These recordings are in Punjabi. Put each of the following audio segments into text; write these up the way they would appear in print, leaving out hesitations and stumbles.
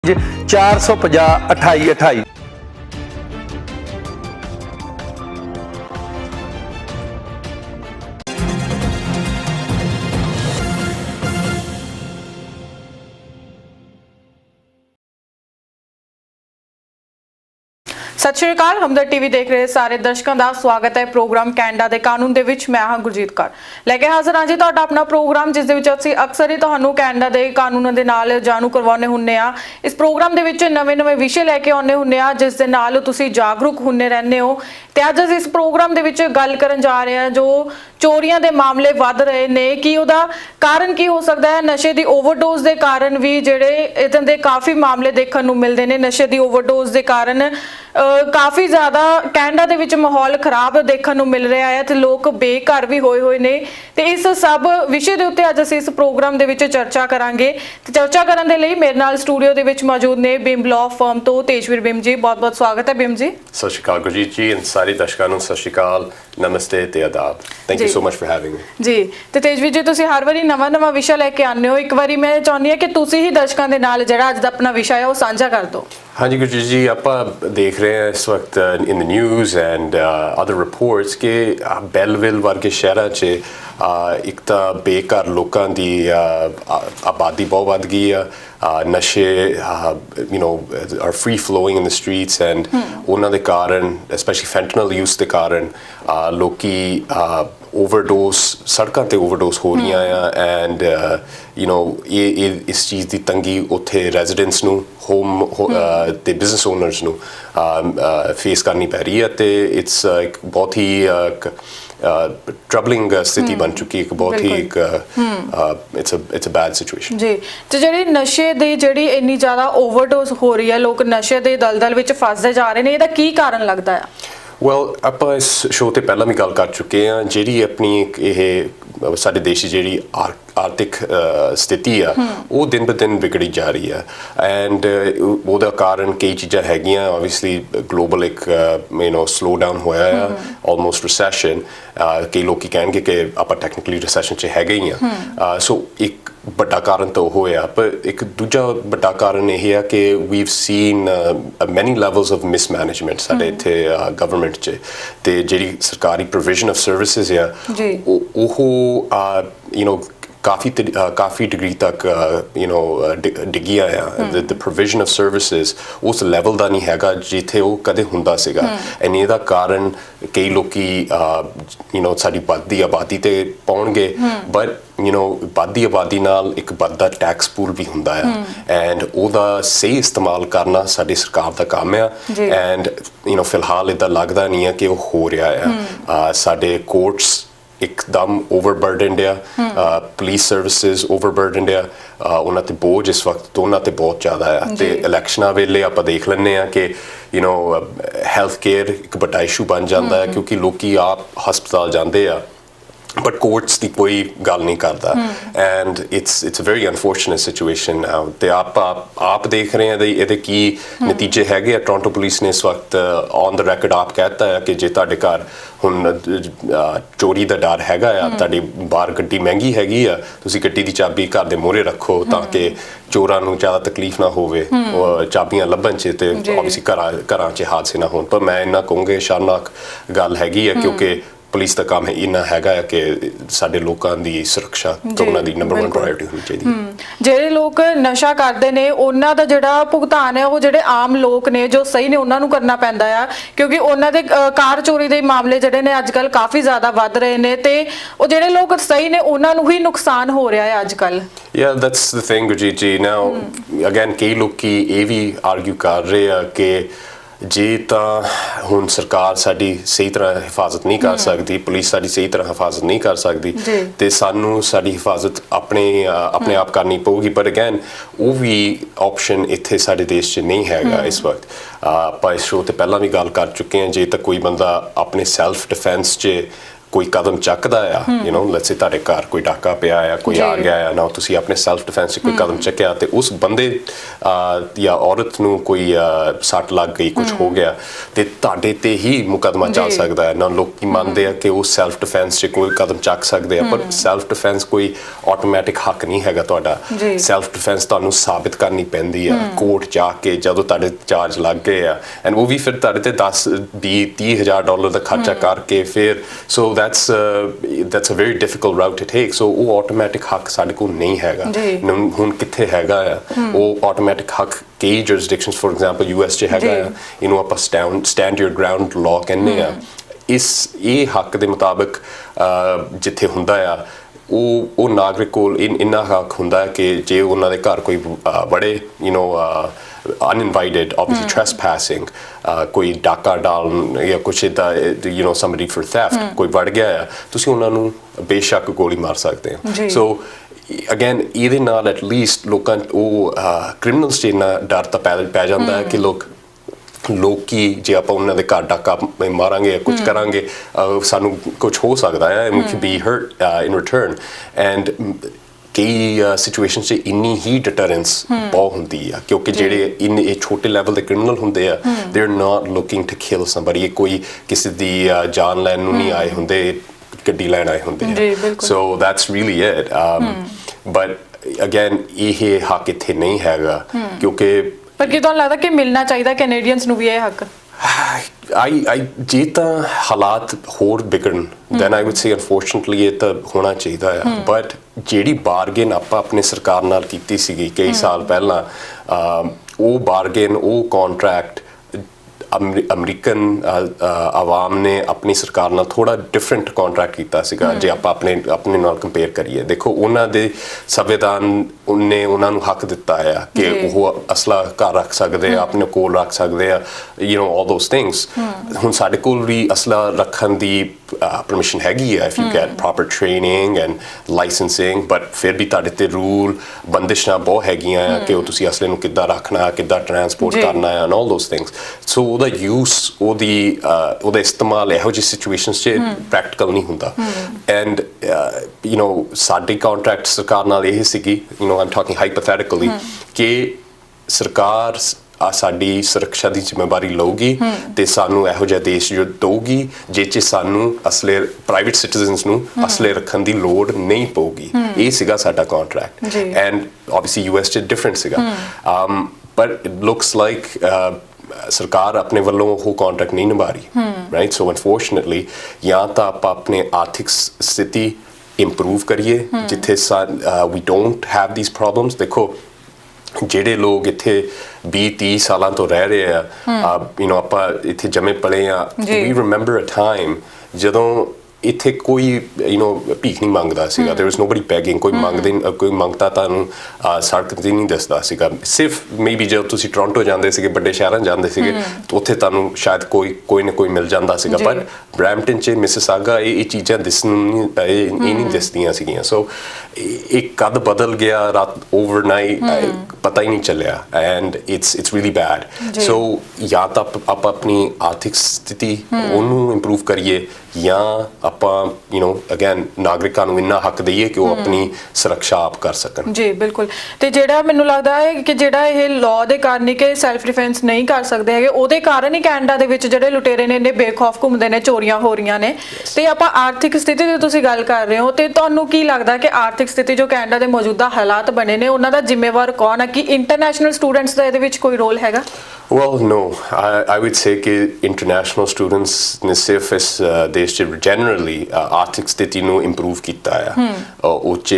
450 28 28। सत श्री अकाल। हमदर्द टीवी देख रहे सारे दर्शकों का स्वागत है प्रोग्राम कैनेडा के कानून दे विच। मैं हाँ गुरजीत कौर लैके हाज़र हाँ जी तुहाडा अपना प्रोग्राम, जिस दे विच असीं अक्सर ही तुहानूं कैनेडा के कानूनों के नाल जाणू करवाउने हुन्ने आ। इस प्रोग्राम दे विच नवे-नवे विषय लैके आउने हुन्ने आ जिस दे नाल तुसीं जागरूक हुन्ने रहंदे हो। ते अज असीं इस प्रोग्राम दे विच गल करन जा रहे हैं जो चोरियां दे मामले वध रहे ने, कि उहदा कारण की हो सकदा है। नशे दी ओवरडोज दे कारण भी जिहड़े इदां दे काफ़ी मामले देखण नूं मिलदे ने। नशे दी ओवरडोज दे कारण काफ़ी ज़्यादा कैनेडा दे विच माहौल खराब देखण नूं मिल रहा है ते लोग बेघर भी होए होए ने। ते इस सब विषय दे उत्ते अज असीं इस प्रोग्राम दे विच चर्चा करांगे। ते चर्चा करन दे लई मेरे नाल स्टूडियो दे विच मौजूद ने बिम लॉ फर्म तो तेजवीर बिम जी। बहुत बहुत स्वागत है बिम जी। सत श्री अकाल गुरजीत जी, सारे दर्शकों को सत श्री अकाल, नमस्ते ते आदाब। Thank you so much for having me जी। ते तेजवीर जी तुसीं हर वारी नवा विषय लैके आने हो। एक बारी मैं चाहुंदी हां कि तुसीं ही दर्शकों के नाल जिहड़ा अज दा अपना विषय है वो साझा कर दो। हाँ जी गुरजीत जी, आप देख रहे हैं इस वक्त in the news and other reports के बेलविल वर्गे शहर च एक तो बेघर लोगों की आबादी बहुत वध गई है। नशे are free flowing in the streets and उन्हों के कारण स्पैशली फैंटनल यूज के कारण लोकी ओवरडोज सड़कों पर ओवरडोज हो रही हैं। एंड ये इस चीज़ की तंगी उत्थे रेजिडेंट्स नूं होम ते बिजनेस ओनर्स नूं फेस करनी पै रही है। तो इट्स एक बहुत ही ट्रबलिंग स्थिति बन चुकी है, एक बहुत ही इट्स अ बैड सिचुएशन जी। तो जिहड़ी नशे दी जिहड़ी इन्नी ज़्यादा ओवरडोज हो रही है, लोग नशे दे दलदल विच फसदे जा रहे हैं, इहदा की कारण लगदा है? वैल आप इस शो ते पहला भी गल कर चुके हैं। जी अपनी ये साडे देश की जी आर्थिक स्थिति है वो दिन ब दिन बिगड़ी जा रही है। एंड उसका कारण कई चीज़ां हैगियां। ऑब्वियसली ग्लोबल एक स्लो डाउन होया है, ऑलमोस्ट रिसैशन। कई लोग कहेंगे कि आप टैक्नीकली रिसैशन च है ही हैं। सो एक बड़ा कारण तो होया, पर एक दूजा बड़ा कारण यह है कि we have seen many levels of mismanagement साडे इत्थे गवर्नमेंट च। ते जिहड़ी सरकारी प्रोविजन ऑफ सर्विसेज है वो काफ़ी डिग्री तक डिग्गिया है। द प्रोविजन ऑफ सर्विसेज उस लैवल का नहीं हैगा जिथे वो कदे हुंदा सीगा। एंड इहदा कारण कई लोकी साडी बढ़दी आबादी ते पाउणगे, बट बढ़दी आबादी नाल एक बढ़दा टैक्स पूल भी हुंदा है। एंड ओहदा सही इस्तेमाल करना साडी सरकार दा काम है। एंड फिलहाल इदा लगदा नहीं है कि वो हो रहा है। साडे कोर्ट्स एकदम ओवरबर्डनड आ, पुलिस सर्विसेज ओवरबर्डनड आ, उन्हां ते बोझ इस वक्त दोनों ते बहुत ज़्यादा है। तो इलैक्शनां वेले आप देख लैंदे आ कि हैल्थ केयर एक बड़ा इशू बन जाता है, क्योंकि लोग आप हस्पताल जाते हैं बट कोर्ट्स की कोई गल नहीं करता। And it's a very unfortunate situation. तो आप देख रहे हैं ये की नतीजे है। टोरंटो पुलिस ने इस वक्त ऑन द रैकर्ड आप कहता है कि जे तुहाडे घर हुण चोरी का डर हैगा आ, तुहाडी बाहर गड्डी महंगी हैगी आ, तुसीं गड्डी की चाबी घर दे मोहरे रखो ताकि चोरां नूं ज़्यादा तकलीफ ना होवे चाबियां लभण च, ते ऑब्वियसली घरां च हादसे ना होण। पर मैं इन्ना कहूँगा शर्मनाक गल हैगी है, क्योंकि पुलिस का काम है इन्ना हैगा कि साडे लोकां दी सुरक्षा तो उन्हां दी नंबर 1 प्रायोरिटी होनी चाहिए। ਜਿਹੜੇ ਲੋਕ ਨਸ਼ਾ ਕਰਦੇ ਨੇ ਉਹਨਾਂ ਦਾ ਜਿਹੜਾ ਭੁਗਤਾਨ ਹੈ ਉਹ ਜਿਹੜੇ ਆਮ ਲੋਕ ਨੇ ਜੋ ਸਹੀ ਨੇ ਉਹਨਾਂ ਨੂੰ ਕਰਨਾ ਪੈਂਦਾ ਆ, ਕਿਉਂਕਿ ਉਹਨਾਂ ਦੇ ਕਾਰ ਚੋਰੀ ਦੇ ਮਾਮਲੇ ਜਿਹੜੇ ਨੇ ਅੱਜ ਕੱਲ ਕਾਫੀ ਜ਼ਿਆਦਾ ਵੱਧ ਰਹੇ ਨੇ ਤੇ ਉਹ ਜਿਹੜੇ ਲੋਕ ਸਹੀ ਨੇ ਉਹਨਾਂ ਨੂੰ ਹੀ ਨੁਕਸਾਨ ਹੋ ਰਿਹਾ ਹੈ ਅੱਜ ਕੱਲ। Yeah, that's the thing Gurjeet ji. Now again कई लोग ये भी आर्ग्यू कर रहे हैं कि जे तो हुण सरकार साडी सही तरह हिफाजत नहीं कर सकती, पुलिस साडी सही तरह हिफाजत नहीं कर सकती, तो सानू साडी हिफाजत अपने आप करनी पऊगी। पर अगैन वो भी ऑप्शन इत्थे साडे देश च नहीं हैगा इस वक्त। आप इस शो ते पहला भी गल कर चुके हैं, जे तक कोई बंदा अपने सैल्फ डिफेंस च ਕੋਈ ਕਦਮ ਚੱਕਦਾ ਆ ਲੈਟਸ ਸੇ ਤੁਹਾਡੇ ਘਰ ਕੋਈ ਡਾਕਾ ਪਿਆ ਆ ਕੋਈ ਆ ਗਿਆ ਆ ਨਾ ਤੁਸੀਂ ਆਪਣੇ ਸੈਲਫ ਡਿਫੈਂਸ 'ਚ ਕੋਈ ਕਦਮ ਚੱਕਿਆ ਤੇ ਉਸ ਬੰਦੇ ਜਾਂ ਔਰਤ ਨੂੰ ਕੋਈ ਸੱਟ ਲੱਗ ਗਈ ਕੁਝ ਹੋ ਗਿਆ ਤੇ ਤੁਹਾਡੇ ਤੇ ਹੀ ਮੁਕੱਦਮਾ ਚੱਲ ਸਕਦਾ ਹੈ ਨਾ ਲੋਕੀ ਮੰਨਦੇ ਆ ਕਿ ਉਹ ਸੈਲਫ ਡਿਫੈਂਸ 'ਚ ਕੋਈ ਕਦਮ ਚੱਕ ਸਕਦੇ ਆ ਪਰ ਸੈਲਫ ਡਿਫੈਂਸ ਕੋਈ ਆਟੋਮੈਟਿਕ ਹੱਕ ਨਹੀਂ ਹੈਗਾ ਤੁਹਾਡਾ ਸੈਲਫ ਡਿਫੈਂਸ ਤੁਹਾਨੂੰ ਸਾਬਿਤ ਕਰਨੀ ਪੈਂਦੀ ਆ ਕੋਰਟ ਜਾ ਕੇ ਜਦੋਂ ਤੁਹਾਡੇ ਚਾਰਜ ਲੱਗ ਗਏ ਆ ਐਂਡ ਉਹ ਵੀ ਫਿਰ ਤੁਹਾਡੇ ਤੇ 10-20,000 ਦਾ ਖਰਚਾ ਕਰਕੇ ਫਿਰ ਸੋ that's a very difficult route to take so ਉਹ automatic ਹੱਕ ਸਾਡੇ ਕੋਲ ਨਹੀਂ ਹੈਗਾ ਹੁਣ ਕਿੱਥੇ ਹੈਗਾ ਆ ਉਹ automatic ਹੱਕ ਕਈ jurisdictions for example US 'ਚ ਹੈਗਾ ਆ ਇਹਨੂੰ ਆਪਾਂ stand your ground law ਕਹਿੰਦੇ ਆ ਇਹ ਹੱਕ ਦੇ ਮੁਤਾਬਕ ਜਿੱਥੇ ਹੁੰਦਾ ਆ ਉਹ ਨਾਗਰਿਕ ਕੋਲ ਇੰਨਾ ਹੱਕ ਹੁੰਦਾ ਹੈ ਕਿ ਜੇ ਉਹਨਾਂ ਦੇ ਘਰ ਕੋਈ ਬੜੇ uninvited obviously trespassing ਕੋਈ ਡਾਕਾ ਡਾਲਣ ਜਾਂ ਕੁਛ ਇੱਦਾਂ somebody for theft ਕੋਈ ਵੜ ਗਿਆ ਆ ਤੁਸੀਂ ਉਹਨਾਂ ਨੂੰ ਬੇਸ਼ੱਕ ਗੋਲੀ ਮਾਰ ਸਕਦੇ ਹੋ ਸੋ ਅਗੇਨ ਇਹਦੇ ਨਾਲ ਐਟਲੀਸਟ ਲੋਕਾਂ ਉਹ ਕ੍ਰਿਮੀਨਲਸ 'ਚ ਇੰਨਾ ਡਰ ਤਾਂ ਪੈ ਜਾਂਦਾ ਹੈ ਕਿ ਲੋਕੀ ਜੇ ਆਪਾਂ ਉਹਨਾਂ ਦੇ ਘਰ ਡਾਕਾ ਮਾਰਾਂਗੇ ਕੁਝ ਕਰਾਂਗੇ ਸਾਨੂੰ ਕੁਝ ਹੋ ਸਕਦਾ ਹੈ we could be hurt in return and ਕਈ ਸਿਚੁਏਸ਼ਨ 'ਚ ਇੰਨੀ ਹੀ ਡਿਟਰੈਂਸ ਬਹੁਤ ਹੁੰਦੀ ਆ ਕਿਉਂਕਿ ਜਿਹੜੇ ਇਹ ਛੋਟੇ ਲੈਵਲ ਦੇ ਕ੍ਰਿਮੀਨਲ ਹੁੰਦੇ ਆ they are not looking to kill somebody ਇਹ ਕੋਈ ਕਿਸੇ ਦੀ ਜਾਨ ਲੈਣ ਨੂੰ ਨਹੀਂ ਆਏ ਹੁੰਦੇ ਗੱਡੀ ਲੈਣ ਆਏ ਹੁੰਦੇ ਆ so that's really it but again ਇਹ ਹੱਕ ਇੱਥੇ ਨਹੀਂ ਹੈਗਾ ਕਿਉਂਕਿ ਪਰ ਕੀ ਤੁਹਾਨੂੰ ਲੱਗਦਾ ਕਿ ਮਿਲਣਾ ਚਾਹੀਦਾ ਕੈਨੇਡੀਅਨਸ ਨੂੰ ਵੀ ਇਹ ਹੱਕ ਜੇ ਤਾਂ ਹਾਲਾਤ ਹੋਰ ਵਿਗੜਨ then I would say unfortunately ਇਹ ਤਾਂ ਹੋਣਾ ਚਾਹੀਦਾ ਆ ਬਟ ਜਿਹੜੀ ਬਾਰਗੇਨ ਆਪਾਂ ਆਪਣੀ ਸਰਕਾਰ ਨਾਲ ਕੀਤੀ ਸੀਗੀ ਕਈ ਸਾਲ ਪਹਿਲਾਂ ਉਹ ਬਾਰਗੇਨ ਉਹ ਕੰਟਰੈਕਟ ਅਮਰੀਕਨ ਆਵਾਮ ਨੇ ਆਪਣੀ ਸਰਕਾਰ ਨਾਲ ਥੋੜਾ ਡਿਫਰੈਂਟ ਕੰਟਰੈਕਟ ਕੀਤਾ ਸੀਗਾ ਜੇ ਆਪਾਂ ਆਪਣੇ ਨਾਲ ਕੰਪੇਅਰ ਕਰੀਏ ਦੇਖੋ ਉਹਨਾਂ ਦੇ ਸੰਵਿਧਾਨ ਨੇ ਉਹਨਾਂ ਨੂੰ ਹੱਕ ਦਿੱਤਾ ਆ ਕਿ ਉਹ ਅਸਲਾ ਘਰ ਰੱਖ ਸਕਦੇ ਆ ਆਪਣੇ ਕੋਲ ਰੱਖ ਸਕਦੇ ਆ all those things ਹੁਣ ਸਾਡੇ ਕੋਲ ਵੀ ਅਸਲਾ ਰੱਖਣ ਦੀ permission ਹੈਗੀ ਆ if you get proper training and licensing but ਫਿਰ ਵੀ ਤੁਹਾਡੇ ਤੇ ਰੂਲ ਬੰਦਿਸ਼ਾਂ ਬਹੁਤ ਹੈਗੀਆਂ ਆ ਕਿ ਉਹ ਤੁਸੀਂ ਅਸਲੇ ਨੂੰ ਕਿੱਦਾਂ ਰੱਖਣਾ ਕਿੱਦਾਂ ਟਰਾਂਸਪੋਰਟ ਕਰਨਾ and all those things so ਉਹਦਾ ਯੂਸ ਉਹਦਾ ਇਸਤੇਮਾਲ ਇਹੋ ਜਿਹੀ ਸਿਚੁਏਸ਼ਨਸ 'ਚ ਪ੍ਰੈਕਟੀਕਲ ਨਹੀਂ ਹੁੰਦਾ ਐਂਡ ਸਾਡੀ ਕੰਟਰੈਕਟ ਸਰਕਾਰ ਨਾਲ ਇਹ ਸੀਗੀ I'm talking hypothetically ਕਿ ਸਰਕਾਰ ਸਾਡੀ ਸੁਰੱਖਿਆ ਦੀ ਜ਼ਿੰਮੇਵਾਰੀ ਲਊਗੀ ਤੇ ਸਾਨੂੰ ਇਹੋ ਜਿਹਾ ਦੇਸ਼ ਜੋ ਦਊਗੀ ਜਿਸ 'ਚ ਸਾਨੂੰ ਅਸਲੇ ਪ੍ਰਾਈਵੇਟ ਸਿਟੀਜ਼ਨਸ ਨੂੰ ਅਸਲੇ ਰੱਖਣ ਦੀ ਲੋੜ ਨਹੀਂ ਪਊਗੀ ਇਹ ਸੀਗਾ ਸਾਡਾ ਕੰਟਰੈਕਟ ਐਂਡ ਆਬਵੀਅਸਲੀ US 'ਚ ਡਿਫਰੈਂਟ ਸੀਗਾ but it looks like ਸਰਕਾਰ ਆਪਣੇ ਵੱਲੋਂ ਉਹ ਕੰਟਰੈਕਟ ਨਹੀਂ ਨਿਭਾ ਰਹੀ ਰਾਈਟ ਸੋ ਅਨਫੋਰਚੂਨੇਟਲੀ ਜਾਂ ਤਾਂ ਆਪਾਂ ਆਪਣੇ ਆਰਥਿਕ ਸਥਿਤੀ ਇੰਪਰੂਵ ਕਰੀਏ ਜਿੱਥੇ we don't have these problems ਦੇਖੋ ਜਿਹੜੇ ਲੋਕ ਇੱਥੇ 20-30 ਸਾਲਾਂ ਤੋਂ ਰਹਿ ਰਹੇ ਆ ਆਪਾਂ ਇੱਥੇ ਜੰਮੇ ਪਲੇ ਆ we remember a time ਜਦੋਂ ਇੱਥੇ ਕੋਈ ਭੀਖ ਨਹੀਂ ਮੰਗਦਾ ਸੀਗਾ there was nobody begging ਕੋਈ ਮੰਗਤਾ ਤੁਹਾਨੂੰ ਸੜਕ ਤੇ ਨਹੀਂ ਦਿਸਦਾ ਸੀਗਾ ਸਿਰਫ ਮੇਬੀ ਜਦੋਂ ਤੁਸੀਂ ਟੋਰਾਂਟੋ ਜਾਂਦੇ ਸੀਗੇ ਵੱਡੇ ਸ਼ਹਿਰਾਂ ਜਾਂਦੇ ਸੀਗੇ ਉੱਥੇ ਤੁਹਾਨੂੰ ਸ਼ਾਇਦ ਕੋਈ ਨਾ ਕੋਈ ਮਿਲ ਜਾਂਦਾ ਸੀਗਾ ਪਰ ਬਰੈਂਪਟਨ 'ਚ ਮਿਸਿਸਾਗਾ ਇਹ ਚੀਜ਼ਾਂ ਨਹੀਂ ਦਿਸਦੀਆਂ ਸੀਗੀਆਂ ਸੋ ਇਹ ਕਦ ਬਦਲ ਗਿਆ ਰਾਤ ਓਵਰਨਾਈਟ ਪਤਾ ਹੀ ਨਹੀਂ ਚੱਲਿਆ ਐਂਡ ਇਟਸ ਰੀਲੀ ਬੈਡ ਸੋ ਜਾਂ ਤਾਂ ਆਪਾਂ ਆਪਣੀ ਆਰਥਿਕ ਸਥਿਤੀ ਉਹਨੂੰ ਇੰਪਰੂਵ ਕਰੀਏ ਜਾਂ ਆਪਾਂ ਅਗੇਨ ਨਾਗਰਿਕਾਂ ਨੂੰ ਇੰਨਾ ਹੱਕ ਦਈਏ ਕਿ ਉਹ ਆਪਣੀ ਸੁਰੱਖਿਆ ਆਪ ਕਰ ਸਕਣ ਜੀ ਬਿਲਕੁਲ ਤੇ ਜਿਹੜਾ ਮੈਨੂੰ ਲੱਗਦਾ ਹੈ ਕਿ ਜਿਹੜਾ ਇਹ ਲਾਅ ਦੇ ਕਾਰਨ ਕਿ ਸੈਲਫ ਡਿਫੈਂਸ ਨਹੀਂ ਕਰ ਸਕਦੇ ਹੈਗੇ ਉਹਦੇ ਕਾਰਨ ਹੀ ਕੈਨੇਡਾ ਦੇ ਵਿੱਚ ਜਿਹੜੇ ਲੁਟੇਰੇ ਨੇ ਇੰਨੇ ਬੇਖੌਫ ਘੁੰਮਦੇ ਨੇ ਚੋਰੀਆਂ ਹੋ ਰਹੀਆਂ ਨੇ ਤੇ ਆਪਾਂ ਆਰਥਿਕ ਸਥਿਤੀ ਦੀ ਤੁਸੀਂ ਗੱਲ ਕਰ ਰਹੇ ਹੋ ਤੇ ਤੁਹਾਨੂੰ ਕੀ ਲੱਗਦਾ ਕਿ ਆਰਥਿਕ ਸਥਿਤੀ ਜੋ ਕੈਨੇਡਾ ਦੇ ਮੌਜੂਦਾ ਹਾਲਾਤ ਬਣੇ ਨੇ ਉਹਨਾਂ ਦਾ ਜ਼ਿੰਮੇਵਾਰ ਕੌਣ ਹੈ ਕਿ ਇੰਟਰਨੈਸ਼ਨਲ ਸਟੂਡੈਂਟਸ ਦਾ ਇਹਦੇ ਵਿੱਚ ਕੋਈ ਰੋਲ ਹੈਗਾ Well, no. I would say ਕਿ international students ਨੇ ਸਿਰਫ ਇਸ ਦੇਸ਼ 'ਚ generally ਆਰਥਿਕ ਸਥਿਤੀ ਨੂੰ improve ਕੀਤਾ ਆ ਉਹ 'ਚ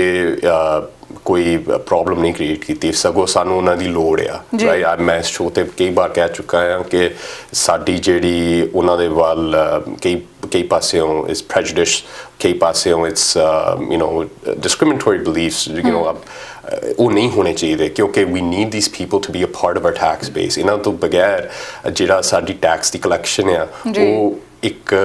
ਕੋਈ ਪ੍ਰੋਬਲਮ ਨਹੀਂ ਕ੍ਰੀਏਟ ਕੀਤੀ ਸਗੋਂ ਸਾਨੂੰ ਉਹਨਾਂ ਦੀ ਲੋੜ ਆ ਰਾਈਟ ਮੈਂ ਇਸ ਸ਼ੋਅ ਤੇ ਕਈ ਵਾਰ ਕਹਿ ਚੁੱਕਾ ਹਾਂ ਕਿ ਸਾਡੀ ਜਿਹੜੀ ਉਹਨਾਂ ਦੇ ਵੱਲ ਕਈ ਪਾਸਿਓਂ ਇਸ prejudice ਕਈ ਪਾਸਿਓਂ ਇਟਸ discriminatory beliefs ਉਹ ਨਹੀਂ ਹੋਣੇ ਚਾਹੀਦੇ ਕਿਉਂਕਿ we need these people to be a part of our tax base ਇਹਨਾਂ ਤੋਂ ਬਗੈਰ ਜਿਹੜਾ ਸਾਡੀ ਟੈਕਸ ਦੀ ਕਲੈਕਸ਼ਨ ਆ ਉਹ ਇੱਕ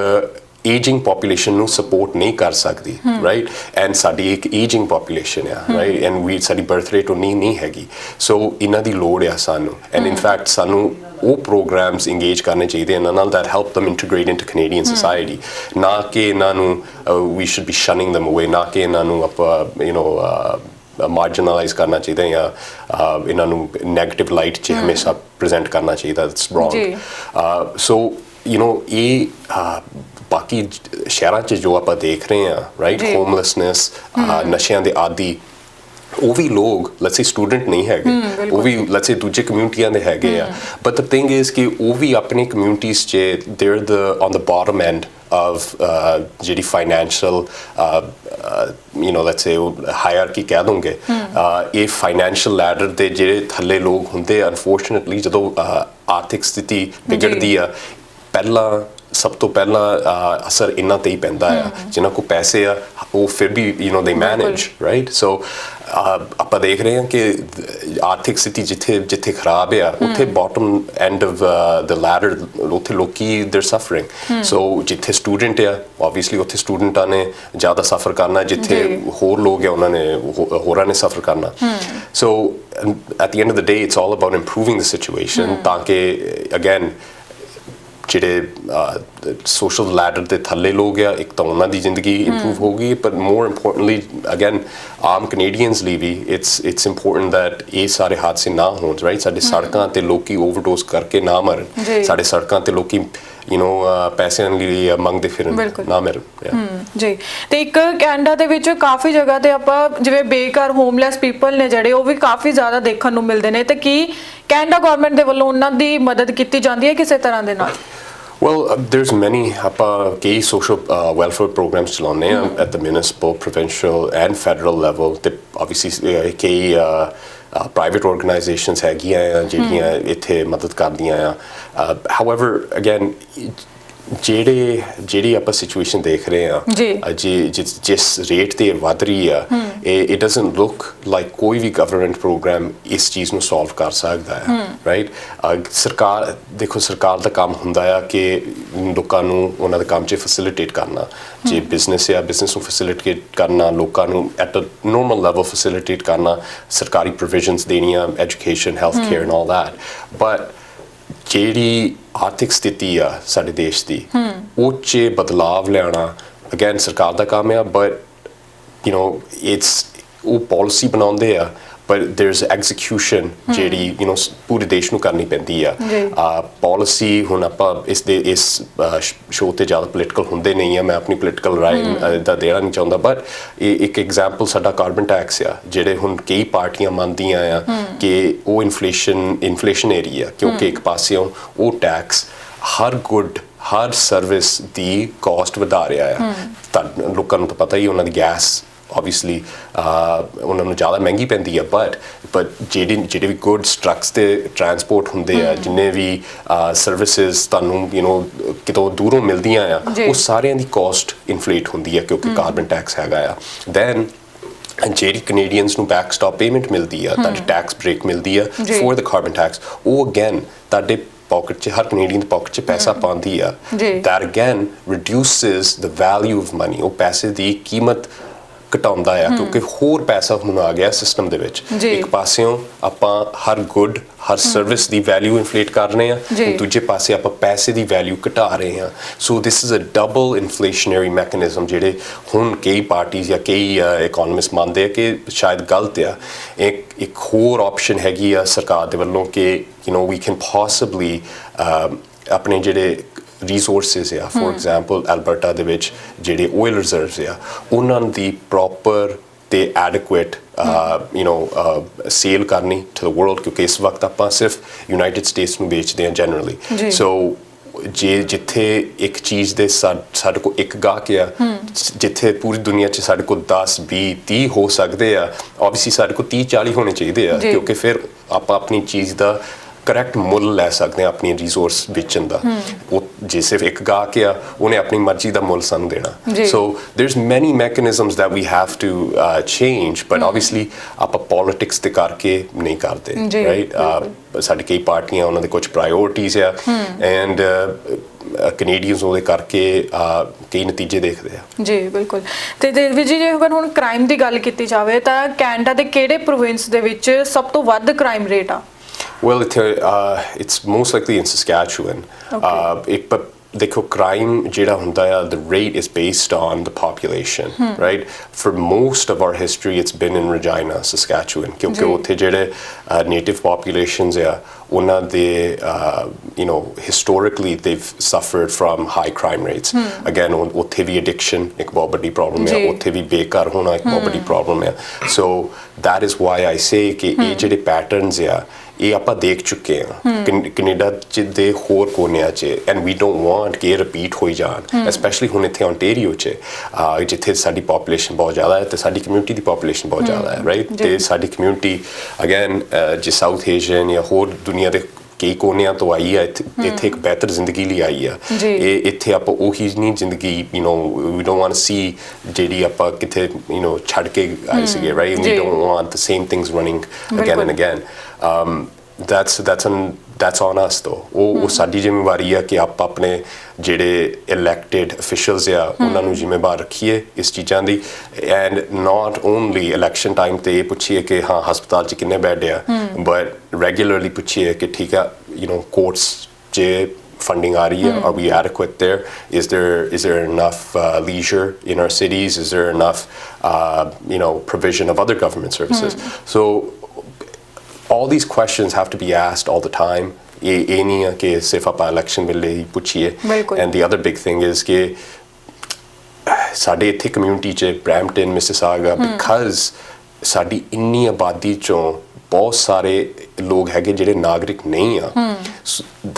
aging population ਨੂੰ support ਨਹੀਂ ਕਰ ਸਕਦੀ, right? And ਸਾਡੀ ਇੱਕ aging population ਆ, right? And ਸਾਡੀ birth rate ਉਨੀ ਨਹੀਂ ਹੈਗੀ, so ਇਹਨਾਂ ਦੀ ਲੋੜ ਆ ਸਾਨੂੰ, and in fact ਸਾਨੂੰ ਉਹ programs engage ਕਰਨੇ ਚਾਹੀਦੇ ਇਹਨਾਂ ਨਾਲ that help them integrate into Canadian society, ਨਾ ਕਿ ਇਹਨਾਂ ਨੂੰ we should be shunning them away, ਨਾ ਕਿ ਇਹਨਾਂ ਨੂੰ ਆਪਾਂ marginalize ਕਰਨਾ ਚਾਹੀਦਾ ਜਾਂ ਇਹਨਾਂ ਨੂੰ negative light 'ਚ ਹਮੇਸ਼ਾ present ਕਰਨਾ ਚਾਹੀਦਾ, that's wrong. So ਇਹ ਬਾਕੀ ਸ਼ਹਿਰਾਂ 'ਚ ਜੋ ਆਪਾਂ ਦੇਖ ਰਹੇ ਹਾਂ, right? homelessness, ਨਸ਼ਿਆਂ ਦੇ ਆਦੀ, ਉਹ ਵੀ ਲੋਕ let's say student ਨਹੀਂ ਹੈਗੇ, ਉਹ ਵੀ let's say ਦੂਜੇ ਕਮਿਊਨਿਟੀਆਂ ਦੇ ਹੈਗੇ ਆ, but the thing is ਕਿ ਉਹ ਵੀ ਆਪਣੀ communities 'ਚ they're on the bottom end of ਜਿਹੜੀ financial let's say hierarchy ਕਹਿ ਦੋਗੇ, ਇਹ financial ladder ਦੇ ਜਿਹੜੇ ਥੱਲੇ ਲੋਕ ਹੁੰਦੇ unfortunately ਜਦੋਂ ਆਰਥਿਕ ਸਥਿਤੀ ਵਿਗੜਦੀ ਆ, ਸਭ ਤੋਂ ਪਹਿਲਾਂ ਅਸਰ ਇਹਨਾਂ ਤੇ ਹੀ ਪੈਂਦਾ ਆ ਜਿਨ੍ਹਾਂ ਕੋਲ ਪੈਸੇ ਆ, ਉਹ ਫਿਰ ਵੀ they manage, right? So ਆਪਾਂ ਦੇਖ ਰਹੇ ਹਾਂ ਕਿ ਆਰਥਿਕ ਸਥਿਤੀ ਜਿੱਥੇ ਖਰਾਬ ਆ, ਉੱਥੇ bottom end of the ladder ਉੱਥੇ ਲੋਕੀ they're suffering. So ਜਿੱਥੇ ਸਟੂਡੈਂਟ ਆ obviously ਉੱਥੇ ਸਟੂਡੈਂਟਾਂ ਨੇ ਜ਼ਿਆਦਾ ਸਫਰ ਕਰਨਾ, ਜਿੱਥੇ ਹੋਰ ਲੋਕ ਆ ਉਹਨਾਂ ਨੇ ਹੋਰਾਂ ਨੇ ਸਫਰ ਕਰਨਾ. So at the end of the day it's all about improving the situation ਤਾਂ ਕਿ again ਜਿਹੜੇ social ladder ਦੇ ਥੱਲੇ ਲੋਕ ਆ, ਇੱਕ ਤਾਂ ਉਹਨਾਂ ਦੀ ਜ਼ਿੰਦਗੀ improve ਹੋਗੀ, but more importantly again Aam Canadians ਲਈ ਵੀ it's important that ਇਹ ਸਾਰੇ ਹਾਦਸੇ ਨਾ ਹੋਣ, right? ਸਾਡੇ ਸੜਕਾਂ ਤੇ ਲੋਕੀ overdose ਕਰਕੇ ਨਾ ਮਰਨ, ਸਾਡੇ ਸੜਕਾਂ ਤੇ ਲੋਕੀ ਪੈਸਿਆਂ ਲਈ ਮੰਗਦੇ ਫਿਰਨ ਨਾ ਮਰਨ ਜੀ. ਤੇ ਇੱਕ ਕੈਨੇਡਾ ਦੇ ਵਿੱਚ ਕਾਫੀ ਜਗ੍ਹਾ ਤੇ ਆਪਾਂ ਜਿਵੇਂ ਬੇਘਰ ਹੋਮਲੈਸ ਪੀਪਲ ਨੇ ਜਿਹੜੇ, ਉਹ ਵੀ ਕਾਫੀ ਜ਼ਿਆਦਾ ਦੇਖਣ ਨੂੰ ਮਿਲਦੇ ਨੇ, ਤੇ ਕੀ ਕੈਨੇਡਾ ਗਵਰਨਮੈਂਟ ਦੇ ਵੱਲੋਂ ਉਹਨਾਂ ਦੀ ਮਦਦ ਕੀਤੀ ਜਾਂਦੀ ਹੈ ਕਿਸੇ ਤਰ੍ਹਾਂ ਦੇ ਨਾਲ? Well, there's many key social welfare programs ਚਲਾਉਂਦੇ ਆ at the municipal, provincial and federal level. ਤੇ obviously ਕਈ private organizations ਹੈਗੀਆਂ ਆ ਜਿਹੜੀਆਂ ਇੱਥੇ ਮਦਦ ਕਰਦੀਆਂ ਆ. However, again, ਜਿਹੜੀ ਆਪਾਂ ਸਿਚੁਏਸ਼ਨ ਦੇਖ ਰਹੇ ਆ, ਜਿਸ ਰੇਟ ਤੇ ਵੱਧ ਰਹੀ ਆ, it doesn't look like ਕੋਈ ਵੀ ਗਵਰਨਮੈਂਟ ਪ੍ਰੋਗਰਾਮ ਇਸ ਚੀਜ਼ ਨੂੰ ਸੋਲਵ ਕਰ ਸਕਦਾ ਹੈ, ਰਾਈਟ? ਸਰਕਾਰ ਦਾ ਕੰਮ ਹੁੰਦਾ ਆ ਕਿ ਲੋਕਾਂ ਨੂੰ ਉਹਨਾਂ ਦੇ ਕੰਮ 'ਚ ਫੈਸਿਲਿਟੇਟ ਕਰਨਾ, ਜੇ ਬਿਜ਼ਨਸ ਆ ਬਿਜ਼ਨਸ ਨੂੰ ਫੈਸਿਲਿਟੇਟ ਕਰਨਾ, ਲੋਕਾਂ ਨੂੰ at a normal level facilitate ਕਰਨਾ, ਸਰਕਾਰੀ ਪ੍ਰੋਵੀਜ਼ਨਸ ਦੇਣੀਆਂ, education, health care and all that. But ਜਿਹੜੀ ਆਰਥਿਕ ਸਥਿਤੀ ਆ ਸਾਡੇ ਦੇਸ਼ ਦੀ, ਉਹ 'ਚ ਬਦਲਾਵ ਲਿਆਉਣਾ ਅਗੇਨ ਸਰਕਾਰ ਦਾ ਕੰਮ ਆ, ਬਟ ਉਹ ਪਾਲਿਸੀ ਬਣਾਉਂਦੇ ਆ, but there's execution ਜਿਹੜੀ ਪੂਰੇ ਦੇਸ਼ ਨੂੰ ਕਰਨੀ ਪੈਂਦੀ ਆ. ਪਾਲਿਸੀ ਹੁਣ ਆਪਾਂ ਇਸ ਸ਼ੋਅ ਤੇ ਜ਼ਿਆਦਾ ਪੋਲੀਟੀਕਲ ਹੁੰਦੇ ਨਹੀਂ ਆ, ਮੈਂ ਆਪਣੀ ਪੋਲੀਟੀਕਲ ਰਾਏ ਦਾ ਦੇਣਾ ਨਹੀਂ ਚਾਹੁੰਦਾ, ਬਟ ਇੱਕ ਐਗਜ਼ਾਮਪਲ ਸਾਡਾ ਕਾਰਬਨ ਟੈਕਸ ਆ, ਜਿਹੜੇ ਹੁਣ ਕਈ ਪਾਰਟੀਆਂ ਮੰਨਦੀਆਂ ਆ ਕਿ ਉਹ ਇਨਫਲੇਸ਼ਨਰੀ ਆ, ਕਿਉਂਕਿ ਇੱਕ ਪਾਸਿਓਂ ਉਹ ਟੈਕਸ ਹਰ ਸਰਵਿਸ ਦੀ ਕਾਸਟ ਵਧਾ ਰਿਹਾ ਆ. ਤਾਂ ਲੋਕਾਂ ਨੂੰ ਤਾਂ ਪਤਾ ਹੀ, ਉਹਨਾਂ ਦੀ ਗੈਸ obviously ਉਹਨਾਂ ਨੂੰ ਜ਼ਿਆਦਾ ਮਹਿੰਗੀ ਪੈਂਦੀ ਆ, but ਜਿਹੜੇ ਵੀ ਗੁੱਡਸ ਟਰੱਕਸ ਤੇ ਟਰਾਂਸਪੋਰਟ ਹੁੰਦੇ ਆ, ਜਿੰਨੇ ਵੀ ਸਰਵਿਸਿਜ਼ ਤੁਹਾਨੂੰ ਕਿਤੋਂ ਦੂਰੋਂ ਮਿਲਦੀਆਂ ਆ, ਉਹ ਸਾਰਿਆਂ ਦੀ ਕਾਸਟ ਇਨਫਲੇਟ ਹੁੰਦੀ ਆ ਕਿਉਂਕਿ ਕਾਰਬਨ ਟੈਕਸ ਹੈਗਾ ਆ. ਦੈਨ ਜਿਹੜੀ ਕੈਨੇਡੀਅਨਸ ਨੂੰ ਬੈਕ ਸਟਾਪ ਪੇਮੈਂਟ ਮਿਲਦੀ ਆ, ਤੁਹਾਡੀ ਟੈਕਸ ਬ੍ਰੇਕ ਮਿਲਦੀ ਆ ਫੋਰ ਦ ਕਾਰਬਨ ਟੈਕਸ, ਉਹ ਅਗੇਨ ਤੁਹਾਡੇ pocket 'ਚ, ਹਰ ਕੈਨੇਡੀਅਨ ਦੇ ਪਾਕਟ 'ਚ ਪੈਸਾ ਪਾਉਂਦੀ ਆ. that again reduces the value of money, ਉਹ ਪੈਸੇ ਦੀ ਕੀਮਤ ਘਟਾਉਂਦਾ ਆ ਕਿਉਂਕਿ ਹੋਰ ਪੈਸਾ ਹੁਣ ਆ ਗਿਆ ਸਿਸਟਮ ਦੇ ਵਿੱਚ. ਇੱਕ ਪਾਸਿਓਂ ਆਪਾਂ ਹਰ ਗੁੱਡ, ਹਰ ਸਰਵਿਸ ਦੀ ਵੈਲਿਊ ਇਨਫਲੇਟ ਕਰ ਰਹੇ ਹਾਂ, ਦੂਜੇ ਪਾਸੇ ਆਪਾਂ ਪੈਸੇ ਦੀ ਵੈਲਿਊ ਘਟਾ ਰਹੇ ਹਾਂ. So this is a double inflationary mechanism, ਜਿਹੜੇ ਹੁਣ ਕਈ ਪਾਰਟੀਜ਼ ਜਾਂ ਕਈ ਇਕੋਨੋਮਿਸਟ ਮੰਨਦੇ ਆ ਕਿ ਸ਼ਾਇਦ ਗਲਤ ਆ. ਇੱਕ ਹੋਰ ਆਪਸ਼ਨ ਹੈਗੀ ਆ ਸਰਕਾਰ ਦੇ ਵੱਲੋਂ ਕਿ we can possibly ਆਪਣੇ ਜਿਹੜੇ resources ਆ, for example Alberta ਦੇ ਵਿੱਚ ਜਿਹੜੇ oil reserves ਆ, ਉਹਨਾਂ ਦੀ proper ਤੇ adequate sale ਕਰਨੀ to the world, ਕਿਉਂਕਿ ਇਸ ਵਕਤ ਆਪਾਂ ਸਿਰਫ United States ਨੂੰ ਵੇਚਦੇ ਹਾਂ generally. So ਜਿੱਥੇ ਇੱਕ ਚੀਜ਼ ਦੇ ਸਾਡੇ ਕੋਲ ਇੱਕ ਗਾਹਕ ਆ, ਜਿੱਥੇ ਪੂਰੀ ਦੁਨੀਆ 'ਚ ਸਾਡੇ ਕੋਲ 10, 20, 30 ਹੋ ਸਕਦੇ ਆ, obviously ਸਾਡੇ ਕੋਲ 30, 40 ਹੋਣੇ ਚਾਹੀਦੇ ਆ, ਕਿਉਂਕਿ ਫਿਰ ਆਪਾਂ ਆਪਣੀ ਚੀਜ਼ ਦਾ ਕਰੈਕਟ ਮੁੱਲ ਲੈ ਸਕਦੇ ਹਾਂ ਆਪਣੀ ਰਿਸੋਰਸ ਵੇਚਣ ਦਾ ਉਹ ਜੇ ਸਿਰਫ ਇੱਕ ਗਾਹਕ ਆ ਉਹਨੇ ਆਪਣੀ ਮਰਜ਼ੀ ਦਾ ਮੁੱਲ ਸਾਨੂੰ ਦੇਣਾ ਸੋ there's many mechanisms that we have to change but obviously ਆਪਾਂ ਪੋਲਿਟਿਕਸ ਤੇ ਕਰਕੇ ਨਹੀਂ ਕਰਦੇ ਰਾਈਟ ਸਾਡੀ ਕਈ ਪਾਰਟੀਆਂ ਉਹਨਾਂ ਦੇ ਕੁਝ ਪ੍ਰਾਇੋਰਟੀਜ਼ ਆ ਐਂਡ ਕੈਨੇਡੀਅਨਸ ਉਹਦੇ ਕਰਕੇ ਕਈ ਨਤੀਜੇ ਦੇਖਦੇ ਆ ਜੀ ਬਿਲਕੁਲ ਤੇ ਦੇਵੀ ਜੀ ਜੇ ਹੁਣ ਕ੍ਰਾਈਮ ਦੀ ਗੱਲ ਕੀਤੀ ਜਾਵੇ ਤਾਂ ਕੈਨੇਡਾ ਦੇ ਕਿਹੜੇ ਪ੍ਰੋਵਿੰਸ ਦੇ ਵਿੱਚ ਸਭ ਤੋਂ ਵੱਧ ਕ੍ਰਾਈਮ ਰੇਟ ਆ Well, it's most likely in Saskatchewan. But ਦੇਖੋ crime ਜਿਹੜਾ ਹੁੰਦਾ ਆ the rate is based on the population, right? For most of our history, it's been in Regina, Saskatchewan. ਕਿਉਂਕਿ ਉੱਥੇ ਜਿਹੜੇ native populations ਆ ਉਹਨਾਂ ਦੇ you know historically they've suffered from high crime rates. Again, ਉੱਥੇ ਵੀ addiction ਇੱਕ ਬਹੁਤ ਵੱਡੀ problem ਆ ਉੱਥੇ ਵੀ ਬੇਘਰ ਹੋਣਾ ਇੱਕ ਬਹੁਤ ਵੱਡੀ problem ਆ so that is why I say ਕਿ ਇਹ ਜਿਹੜੇ patterns ਆ ਇਹ ਆਪਾਂ ਦੇਖ ਚੁੱਕੇ ਹਾਂ ਕੈਨੇਡਾ ਚ ਦੇ ਹੋਰ ਕੋਨਿਆਂ ਚ ਐਂਡ ਵੀ ਡੋਂਟ ਵਾਂਟ ਕਿ ਇਹ ਰਿਪੀਟ ਹੋਈ ਜਾਣ ਸਪੈਸ਼ਲੀ ਹੁਣ ਇੱਥੇ ਓਨਟਾਰੀਓ ਚ ਜਿੱਥੇ ਸਾਡੀ ਪੋਪੂਲੇਸ਼ਨ ਬਹੁਤ ਜ਼ਿਆਦਾ ਹੈ ਤੇ ਸਾਡੀ ਕਮਿਊਨਿਟੀ ਦੀ ਪੋਪੂਲੇਸ਼ਨ ਬਹੁਤ ਜ਼ਿਆਦਾ ਹੈ ਰਾਈਟ ਤੇ ਸਾਡੀ ਕਮਿਊਨਿਟੀ ਅਗੇਨ ਜੇ ਸਾਊਥ ਏਸ਼ੀਅਨ ਜਾਂ ਹੋਰ ਦੁਨੀਆ ਦੇ ਕਈ ਕੋਨਿਆਂ ਤੋਂ ਆਈ ਆ ਇੱਥੇ ਇੱਕ ਬਿਹਤਰ ਜ਼ਿੰਦਗੀ ਲਈ ਆਈ ਆ ਇਹ ਇੱਥੇ ਆਪਾਂ ਉਹੀ ਨਹੀਂ ਜ਼ਿੰਦਗੀ you know we don't want to see ਜਿਹੜੀ ਆਪਾਂ ਕਿਤੇ ਯੂ نو ਛੱਡ ਕੇ ਆਏ ਸੀਗੇ right we don't want the same things running again and again that's on us though ਉਹ ਸਾਡੀ ਜ਼ਿੰਮੇਵਾਰੀ ਆ ਕਿ ਆਪਾਂ ਆਪਣੇ ਜਿਹੜੇ ਇਲੈਕਟਿਡ ਅਫੀਸ਼ੀਅਲਸ ਆ ਉਹਨਾਂ ਨੂੰ ਜ਼ਿੰਮੇਵਾਰ ਰੱਖੀਏ ਇਸ ਚੀਜ਼ਾਂ ਦੀ and not only election time ਤੇ ਇਹ ਪੁੱਛੀਏ ਕਿ ਹਾਂ ਹਸਪਤਾਲ 'ਚ ਕਿੰਨੇ ਬੈੱਡ ਆ ਬਟ ਰੈਗੂਲਰਲੀ ਪੁੱਛੀਏ ਕਿ ਠੀਕ ਆ ਯੂ نو ਕੋਰਟਸ 'ਚ funding are we adequate there? Is there enough leisure in our cities? Is there enough you know provision of other government services? So all these questions have to be asked all the time. ਇਹ ਨਹੀਂ ਹੈ ਕਿ ਸਿਰਫ ਆਪਾਂ ਇਲੈਕਸ਼ਨ ਵੇਲੇ ਹੀ ਪੁੱਛੀਏ and the other big thing is ਕਿ ਸਾਡੇ ਇੱਥੇ ਕਮਿਊਨਿਟੀ 'ਚ ਬਰੈਂਪਟਨ ਮਿਸਿਸਾਗਾ because ਸਾਡੀ ਇੰਨੀ ਆਬਾਦੀ 'ਚੋਂ ਬਹੁਤ ਸਾਰੇ ਲੋਕ ਹੈਗੇ ਜਿਹੜੇ ਨਾਗਰਿਕ ਨਹੀਂ ਆ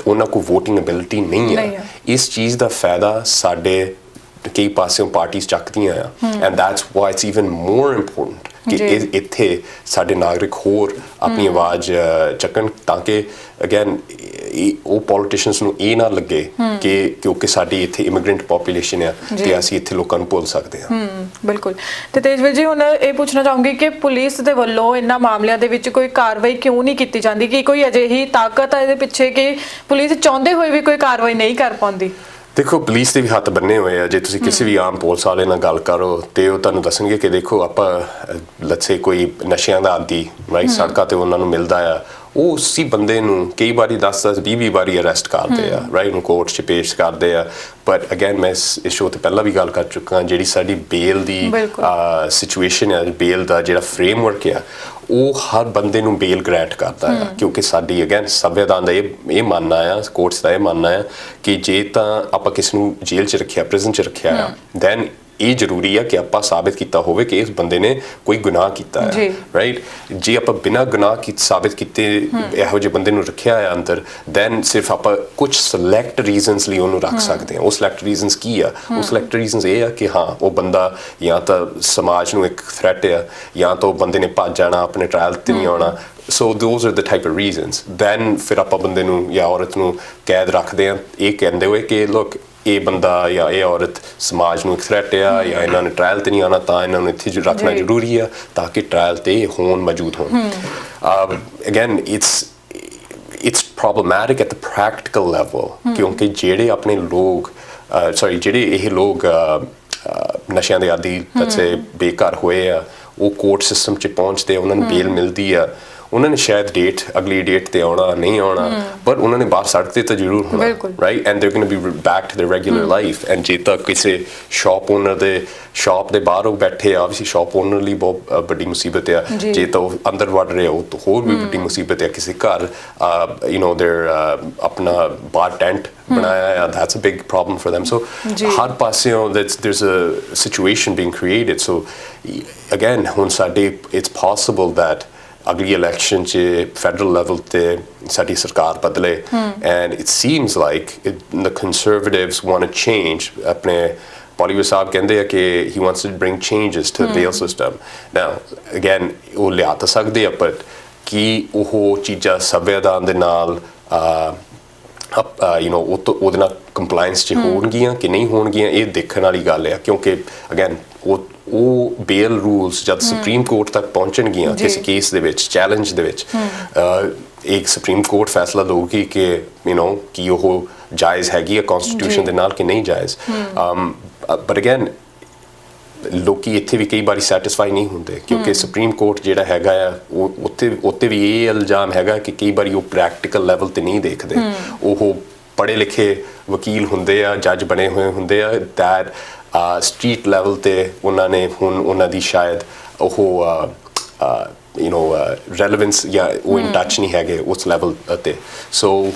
ਉਹਨਾਂ ਕੋਲ ਵੋਟਿੰਗ ਐਬਿਲਿਟੀ ਨਹੀਂ ਆ ਇਸ ਚੀਜ਼ ਦਾ ਫਾਇਦਾ ਸਾਡੇ ਕਈ ਪਾਸਿਓਂ ਪਾਰਟੀਆਂ ਚੱਕਦੀਆਂ ਆ and that's why it's even more important ਕਿ ਇੱਥੇ ਸਾਡੇ ਨਾਗਰਿਕ ਹੋਰ ਆਪਣੀ ਆਵਾਜ਼ ਚੱਕਣ ਤਾਂ ਕਿ ਅਗੇਨ ਉਹ ਪੋਲੀਟੀਸ਼ੀਅਨਸ ਨੂੰ ਇਹ ਨਾ ਲੱਗੇ ਕਿ ਕਿਉਂਕਿ ਸਾਡੀ ਇੱਥੇ ਇਮੀਗ੍ਰੈਂਟ ਪੋਪੂਲੇਸ਼ਨ ਆ ਤੇ ਅਸੀਂ ਇੱਥੇ ਲੋਕਾਂ ਨੂੰ ਭੁੱਲ ਸਕਦੇ ਹਾਂ ਬਿਲਕੁਲ ਤੇ ਤੇਜਵੀਰ ਜੀ ਹੁਣ ਇਹ ਪੁੱਛਣਾ ਚਾਹੂੰਗੀ ਕਿ ਪੁਲਿਸ ਦੇ ਵੱਲੋਂ ਇਹਨਾਂ ਮਾਮਲਿਆਂ ਦੇ ਵਿੱਚ ਕੋਈ ਕਾਰਵਾਈ ਕਿਉਂ ਨਹੀਂ ਕੀਤੀ ਜਾਂਦੀ ਕਿ ਕੋਈ ਅਜਿਹੀ ਤਾਕਤ ਹੈ ਇਹਦੇ ਪਿੱਛੇ ਕਿ ਪੁਲਿਸ ਚਾਹੁੰਦੇ ਹੋਏ ਵੀ ਕੋਈ ਕਾਰਵਾਈ ਨਹੀਂ ਕਰ ਪਾਉਂਦੀ ਦੇਖੋ ਪੁਲਿਸ ਦੇ ਵੀ ਹੱਥ ਬੰਨੇ ਹੋਏ ਆ ਜੇ ਤੁਸੀਂ ਕਿਸੇ ਵੀ ਆਮ ਪੁਲਿਸ ਵਾਲੇ ਨਾਲ ਗੱਲ ਕਰੋ ਤੇ ਉਹ ਤੁਹਾਨੂੰ ਦੱਸਣਗੇ ਕਿ ਦੇਖੋ ਆਪਾਂ ਲੈਟਸ ਸੇ ਕੋਈ ਨਸ਼ਿਆਂ ਦਾ ਆਦੀ ਰਾਈਟ ਸੜਕਾਂ ਤੇ ਉਹਨਾਂ ਨੂੰ ਮਿਲਦਾ ਆ ਉਹ ਉਸੇ ਬੰਦੇ ਨੂੰ ਕਈ ਵਾਰੀ 10-20 ਵਾਰੀ ਅਰੈਸਟ ਕਰਦੇ ਆ ਰਾਈਟ ਨੂੰ ਕੋਰਟ 'ਚ ਪੇਸ਼ ਕਰਦੇ ਆ ਬਟ ਅਗੇਨ ਮੈਂ ਇਸ ਸ਼ੋਅ ਤੇ ਪਹਿਲਾਂ ਵੀ ਗੱਲ ਕਰ ਚੁੱਕਾ ਜਿਹੜੀ ਸਾਡੀ ਬੇਲ ਦੀ ਸਿਚੁਏਸ਼ਨ ਹੈ ਬੇਲ ਦਾ ਜਿਹੜਾ ਫਰੇਮਵਰਕ ਆ ਉਹ ਹਰ ਬੰਦੇ ਨੂੰ ਬੇਲ ਗ੍ਰੈਂਟ ਕਰਦਾ ਆ ਕਿਉਂਕਿ ਸਾਡੀ ਅਗੇਨ ਸੰਵਿਧਾਨ ਦਾ ਇਹ ਮੰਨਣਾ ਆ ਕੋਰਟਸ ਦਾ ਇਹ ਮੰਨਣਾ ਆ ਕਿ ਜੇ ਤਾਂ ਆਪਾਂ ਕਿਸੇ ਨੂੰ ਜੇਲ੍ਹ 'ਚ ਰੱਖਿਆ ਪ੍ਰਿਜ਼ਨ 'ਚ ਰੱਖਿਆ ਆ ਦੈਨ ਇਹ ਜ਼ਰੂਰੀ ਆ ਕਿ ਆਪਾਂ ਸਾਬਿਤ ਕੀਤਾ ਹੋਵੇ ਕਿ ਇਸ ਬੰਦੇ ਨੇ ਕੋਈ ਗੁਨਾਹ ਕੀਤਾ ਹੈ ਰਾਈਟ ਜੇ ਆਪਾਂ ਬਿਨਾਂ ਗੁਨਾਹ ਸਾਬਿਤ ਕੀਤੇ ਇਹੋ ਜਿਹੇ ਬੰਦੇ ਨੂੰ ਰੱਖਿਆ ਹੈ ਅੰਦਰ ਦੈਨ ਸਿਰਫ ਆਪਾਂ ਕੁਝ ਸਿਲੈਕਟ ਰੀਜ਼ਨਸ ਲਈ ਉਹਨੂੰ ਰੱਖ ਸਕਦੇ ਹਾਂ ਉਹ ਸਿਲੈਕਟ ਰੀਜ਼ਨਸ ਕੀ ਆ ਉਹ ਸਿਲੈਕਟ ਰੀਜ਼ਨਸ ਇਹ ਆ ਕਿ ਹਾਂ ਉਹ ਬੰਦਾ ਜਾਂ ਤਾਂ ਸਮਾਜ ਨੂੰ ਇੱਕ ਥ੍ਰੈਟ ਆ ਜਾਂ ਤਾਂ ਉਹ ਬੰਦੇ ਨੇ ਭੱਜ ਜਾਣਾ ਆਪਣੇ ਟ੍ਰਾਇਲ ਤੇ ਨਹੀਂ ਆਉਣਾ So those are the type of reasons. Then ਫਿਰ ਆਪਾਂ ਬੰਦੇ ਨੂੰ ਜਾਂ ਔਰਤ ਨੂੰ ਕੈਦ ਰੱਖਦੇ ਹਾਂ ਇਹ ਕਹਿੰਦੇ ਹੋਏ ਕਿ ਲੋਕ ਇਹ ਬੰਦਾ ਜਾਂ ਇਹ ਔਰਤ ਸਮਾਜ ਨੂੰ ਇੱਕ ਥ੍ਰੈਟ ਆ ਜਾਂ ਇਹਨਾਂ ਨੇ ਟ੍ਰਾਇਲ ਤੇ ਨਹੀਂ ਆਉਣਾ ਤਾਂ ਇਹਨਾਂ ਨੂੰ ਇੱਥੇ ਰੱਖਣਾ ਜ਼ਰੂਰੀ ਆ ਤਾਂ ਕਿ ਟ੍ਰਾਇਲ ਤੇ ਹੋਣ ਮੌਜੂਦ ਹੋਣ again it's problematic at the practical level ਕਿਉਂਕਿ ਜਿਹੜੇ ਆਪਣੇ ਲੋਕ ਜਿਹੜੇ ਇਹ ਲੋਕ ਨਸ਼ਿਆਂ ਦੇ ਆਦੀ ਤੇ ਬੇਘਰ ਹੋਏ ਆ ਉਹ ਕੋਰਟ ਸਿਸਟਮ 'ਚ ਪਹੁੰਚਦੇ ਉਹਨਾਂ ਨੂੰ ਬੇਲ ਮਿਲਦੀ ਆ ਉਹਨਾਂ ਨੇ ਸ਼ਾਇਦ ਅਗਲੀ ਡੇਟ ਤੇ ਆਉਣਾ ਨਹੀਂ ਆਉਣਾ ਪਰ ਉਹਨਾਂ ਨੇ ਬਾਹਰ ਸੜਕ ਤੇ ਤਾਂ ਜ਼ਰੂਰ ਹੋਣਾ right and they're going to be back to their regular life and ਜੇ ਤਾਂ ਕਿਸੇ ਸ਼ਾਪ ਓਨਰ ਦੇ ਸ਼ਾਪ ਦੇ ਬਾਹਰ ਉਹ ਬੈਠੇ ਆ obviously ਸ਼ਾਪ ਓਨਰ ਲਈ ਬਹੁਤ ਵੱਡੀ ਮੁਸੀਬਤ ਆ ਜੇ ਤਾਂ ਉਹ ਅੰਦਰ ਵੜ ਰਹੇ ਉਹ ਤਾਂ ਹੋਰ ਵੀ ਵੱਡੀ ਮੁਸੀਬਤ ਆ ਕਿਸੇ ਘਰ you know they're ਆਪਣਾ ਬਾਹਰ ਟੈਂਟ ਬਣਾਇਆ ਆ that's a big problem for them so ਹਰ ਪਾਸਿਓਂ there's a situation being created so again ਹੁਣ ਸਾਡੇ it's possible that ਅਗਲੀ ਇਲੈਕਸ਼ਨ 'ਚ ਫੈਡਰਲ ਲੈਵਲ ਤੇ ਸਾਡੀ ਸਰਕਾਰ ਬਦਲੇ and it seems like the conservatives want to change ਆਪਣੇ Bollywood ਸਾਹਿਬ ਕਹਿੰਦੇ ਆ ਕਿ he wants to bring changes to the bail system now again ਉਹ ਲਿਆ ਤਾਂ ਸਕਦੇ ਆ but ਕਿ ਉਹ ਚੀਜ਼ਾਂ ਸੰਵਿਧਾਨ ਦੇ ਨਾਲ ਉਹਦੇ ਨਾਲ ਕੰਪਲਾਇੰਸ 'ਚ ਹੋਣਗੀਆਂ ਕਿ ਨਹੀਂ ਹੋਣਗੀਆਂ, ਇਹ ਦੇਖਣ ਵਾਲੀ ਗੱਲ ਆ। ਕਿਉਂਕਿ ਅਗੇਨ ਉਹ ਬੇਲ ਰੂਲਸ ਜਦ ਸੁਪਰੀਮ ਕੋਰਟ ਤੱਕ ਪਹੁੰਚਣਗੀਆਂ ਕਿਸੇ ਕੇਸ ਦੇ ਵਿੱਚ, ਚੈਲੰਜ ਦੇ ਵਿੱਚ, ਇੱਕ ਸੁਪਰੀਮ ਕੋਰਟ ਫੈਸਲਾ ਦਊਗੀ ਕਿ ਕਿ ਉਹ ਜਾਇਜ਼ ਹੈਗੀ ਆ ਕਨਸਟੀਟਿਊਸ਼ਨ ਦੇ ਨਾਲ ਕਿ ਨਹੀਂ ਜਾਇਜ਼। ਬਟ ਅਗੇਨ ਲੋਕੀ ਇੱਥੇ ਵੀ ਕਈ ਵਾਰੀ ਸੈਟਿਸਫਾਈ ਨਹੀਂ ਹੁੰਦੇ, ਕਿਉਂਕਿ ਸੁਪਰੀਮ ਕੋਰਟ ਜਿਹੜਾ ਹੈਗਾ ਆ ਉਹ ਉੱਤੇ ਵੀ ਇਹ ਇਲਜ਼ਾਮ ਹੈਗਾ ਕਿ ਕਈ ਵਾਰੀ ਉਹ ਪ੍ਰੈਕਟੀਕਲ ਲੈਵਲ ਤੇ ਨਹੀਂ ਦੇਖਦੇ। ਉਹ ਪੜ੍ਹੇ ਲਿਖੇ ਵਕੀਲ ਹੁੰਦੇ ਆ, ਜੱਜ ਬਣੇ ਹੋਏ ਹੁੰਦੇ ਆ, ਦੈਟ ਸਟਰੀਟ ਲੈਵਲ ਤੇ ਉਹਨਾਂ ਨੇ ਹੁਣ ਉਹਨਾਂ ਦੀ ਸ਼ਾਇਦ ਉਹ ਰੈਲੇਵੈਂਸ ਜਾਂ ਉਹ ਇਨ ਟੱਚ ਨਹੀਂ ਹੈਗੇ ਉਸ ਲੈਵਲ ਤੇ। ਸੋ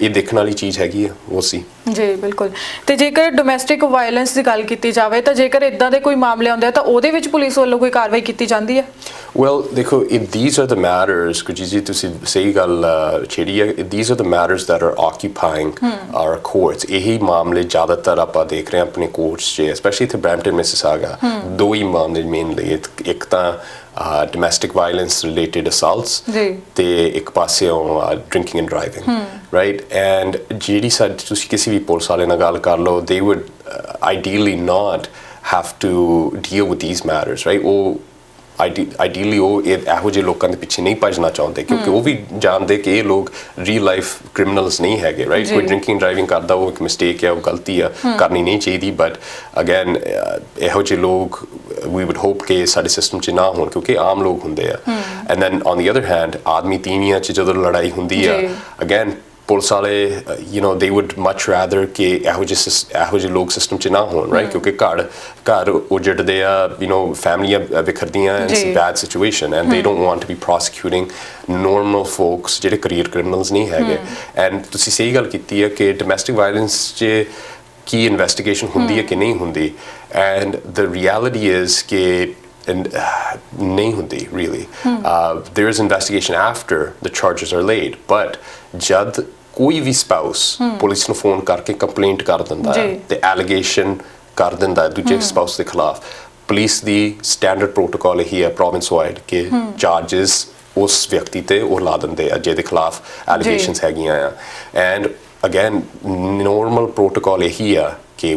ਇਹ ਦੇਖਣ ਵਾਲੀ ਚੀਜ਼ ਹੈਗੀ ਆ ਉਹ ਸੀ ਜੀ। ਬਿਲਕੁਲ। ਤੇ ਜੇਕਰ ਡੋਮੈਸਟਿਕ ਵਾਇਲੈਂਸ ਦੀ ਗੱਲ ਕੀਤੀ ਜਾਵੇ ਤਾਂ ਜੇਕਰ ਇਦਾਂ ਦੇ ਕੋਈ ਮਾਮਲੇ ਆਉਂਦੇ ਆ ਤਾਂ ਉਹਦੇ ਵਿੱਚ ਪੁਲਿਸ ਵੱਲੋਂ ਕੋਈ ਕਾਰਵਾਈ ਕੀਤੀ ਜਾਂਦੀ ਹੈ? ਵੈਲ ਦੇਖੋ, these are the matters, ਕੁਝ ਜੀ ਤੁਸੀਂ ਸਹੀ ਗੱਲ ਛੇੜੀ ਹੈ, these are the matters that are occupying our courts। ਇਹੀ ਮਾਮਲੇ ਜ਼ਿਆਦਾਤਰ ਆਪਾਂ ਦੇਖ ਰਹੇ ਹਾਂ ਆਪਣੇ ਕੋਰਟਸ 'ਚ, ਸਪੈਸ਼ਲੀ ਇੱਥੇ ਬਰੈਂਪਟਨ ਮਿਸਿਸਾਗਾ। ਦੋ ਹੀ ਮਾਮਲੇ ਮੇਨਲੀ, ਇੱਕ ਤਾਂ ਡੋਮੈਸਟਿਕ ਵਾਇਲੈਂਸ ਰਿਲੇਟਡ ਅਸਾਲਟਸ ਤੇ ਇੱਕ ਪਾਸਿਓਂ drinking and driving, right. And ਜਿਹੜੀ ਸਾਡੀ ਤੁਸੀਂ ਕਿਸੇ ਵੀ ਪੁਲਿਸ ਵਾਲੇ ਨਾਲ ਗੱਲ ਕਰ ਲਓ, they would ideally not have to deal with these matters, right? ਉਹ ਆਈਡੀਅਲੀ ਉਹ ਇਹੋ ਜਿਹੇ ਲੋਕਾਂ ਦੇ ਪਿੱਛੇ ਨਹੀਂ ਭੱਜਣਾ ਚਾਹੁੰਦੇ, ਕਿਉਂਕਿ ਉਹ ਵੀ ਜਾਣਦੇ ਕਿ ਇਹ ਲੋਕ ਰੀਅਲ ਲਾਈਫ ਕ੍ਰਿਮੀਨਲਸ ਨਹੀਂ ਹੈਗੇ, ਰਾਈਟ। ਕੋਈ ਡਰਿੰਕਿੰਗ ਡਰਾਈਵਿੰਗ ਕਰਦਾ ਉਹ ਇੱਕ ਮਿਸਟੇਕ ਹੈ, ਉਹ ਗਲਤੀ ਆ, ਕਰਨੀ ਨਹੀਂ ਚਾਹੀਦੀ। ਬਟ ਅਗੇਨ ਇਹੋ ਜਿਹੇ ਲੋਕ ਵੀ ਵੁੱਡ ਹੋਪ ਕਿ ਸਾਡੇ ਸਿਸਟਮ 'ਚ ਨਾ ਹੋਣ, ਕਿਉਂਕਿ ਆਮ ਲੋਕ ਹੁੰਦੇ ਆ। And then on the other hand ਆਦਮੀ ਤੀਵੀਆਂ 'ਚ ਜਦੋਂ ਲੜਾਈ ਹੁੰਦੀ ਆ, ਅਗੇਨ ਪੁਲਿਸ ਵਾਲੇ they would much rather ਕਿ ਇਹੋ ਜਿਹੇ ਲੋਕ ਸਿਸਟਮ 'ਚ ਨਾ ਹੋਣ, ਰਾਈਟ। ਕਿਉਂਕਿ ਘਰ ਉਜੜਦੇ ਆ, ਫੈਮਲੀਆਂ ਵਿਖਰਦੀਆਂ, it's a bad situation and they don't want to be prosecuting normal folks ਜਿਹੜੇ ਕਰੀਅਰ ਕ੍ਰਿਮੀਨਲਸ ਨਹੀਂ ਹੈਗੇ। ਐਂਡ ਤੁਸੀਂ ਸਹੀ ਗੱਲ ਕੀਤੀ ਹੈ ਕਿ ਡੋਮੈਸਟਿਕ ਵਾਇਲੈਂਸ 'ਚ ਕੀ ਇਨਵੈਸਟੀਗੇਸ਼ਨ ਹੁੰਦੀ ਹੈ ਕਿ ਨਹੀਂ ਹੁੰਦੀ, ਐਂਡ ਦ ਰਿਐਲਿਟੀ ਇਜ਼ ਕਿ ਨਹੀਂ ਹੁੰਦੀ really। there is investigation after the charges are laid, but ਜਦ ਕੋਈ ਵੀ ਸਪਾਊਸ ਪੁਲਿਸ ਨੂੰ ਫੋਨ ਕਰਕੇ ਕੰਪਲੇਂਟ ਕਰ ਦਿੰਦਾ ਹੈ ਤੇ ਐਲੀਗੇਸ਼ਨ ਕਰ ਦਿੰਦਾ ਹੈ ਦੂਜੇ ਸਪਾਊਸ ਦੇ ਖਿਲਾਫ, ਪੁਲਿਸ ਦੀ ਸਟੈਂਡਰਡ ਪ੍ਰੋਟੋਕਾਲ ਇਹੀ ਹੈ ਪ੍ਰੋਵਿੰਸ ਵਾਈਡ ਕਿ ਚਾਰਜਸ ਉਸ ਵਿਅਕਤੀ ਤੇ ਉਹ ਲਾ ਦਿੰਦੇ ਆ ਜਿਹਦੇ ਖਿਲਾਫ ਐਲੀਗੇਸ਼ਨਸ ਹੈਗੀਆਂ ਆ। ਐਂਡ ਅਗੇਨ ਨੋਰਮਲ ਪ੍ਰੋਟੋਕਾਲ ਇਹੀ ਆ ਕਿ